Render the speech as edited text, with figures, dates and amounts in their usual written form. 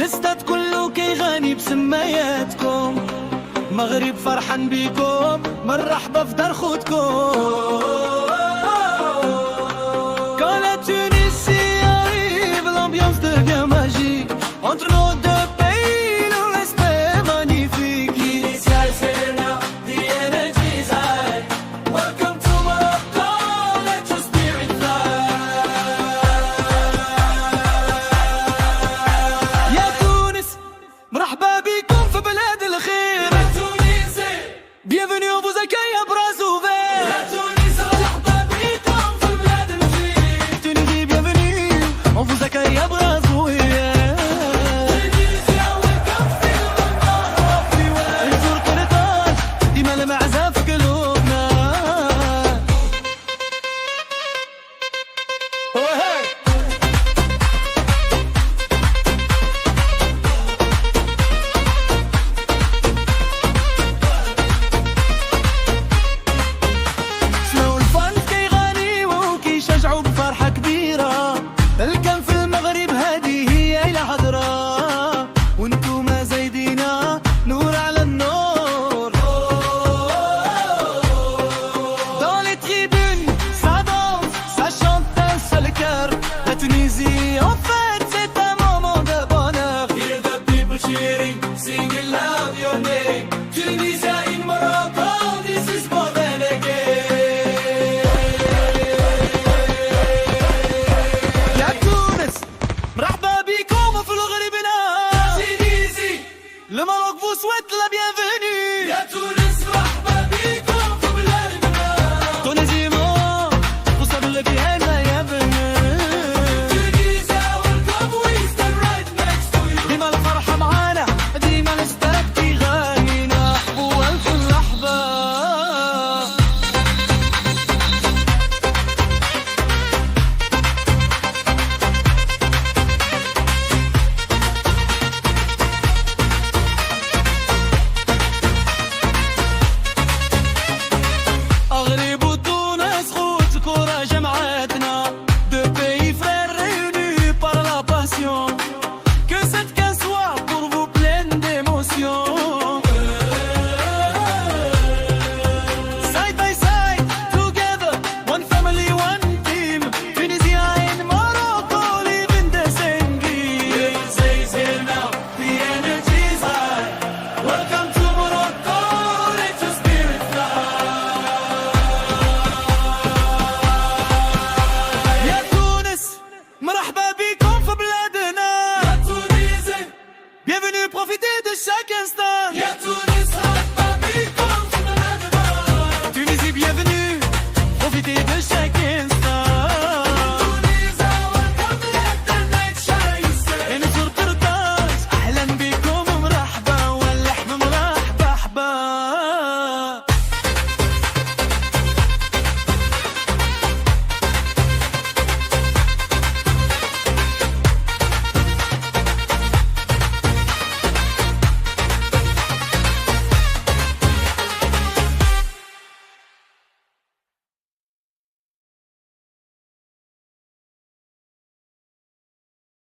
الاستاد كله كيغني بسماياتكم، مغرب فرحان بيكم، مرحبا في دار خوتكم. Quand la Tunisie arrive, l'ambiance devient magique. Entre nos deux pays, le respect est magnifique. Initial Serena, the energy's high. Welcome to Morocco, let your spirit fly. يا تونس مرحبا بكم في بلاد الخير. La Tunisie, bienvenue, on vous accueille à bras ouverts. La Tunisie مرحبا بكم في بلاد الخير. Tunisie, bienvenue, on vous accueille à bras ouverts. Tunisia, welcome في المنطقة. نزور قرطاج ديما المعزة في قلوبنا. سمعوا الفن كيغني وكيشجعوا بفرحة كبيرة. الكان في المغرب هذه هي الهضرة، وانتوما زايدينا نور على النور. Dans les tribunes, ça danse, ça chante d'un seul cœur. La Tunisie, en fait, c'est un moment de bonheur. Hear the people cheering, singing loud your name. Tunisia in Morocco, this is more than a game. يا تونس مرحبا بكم في الغربنا. Tunisie, le Maroc vous souhaite la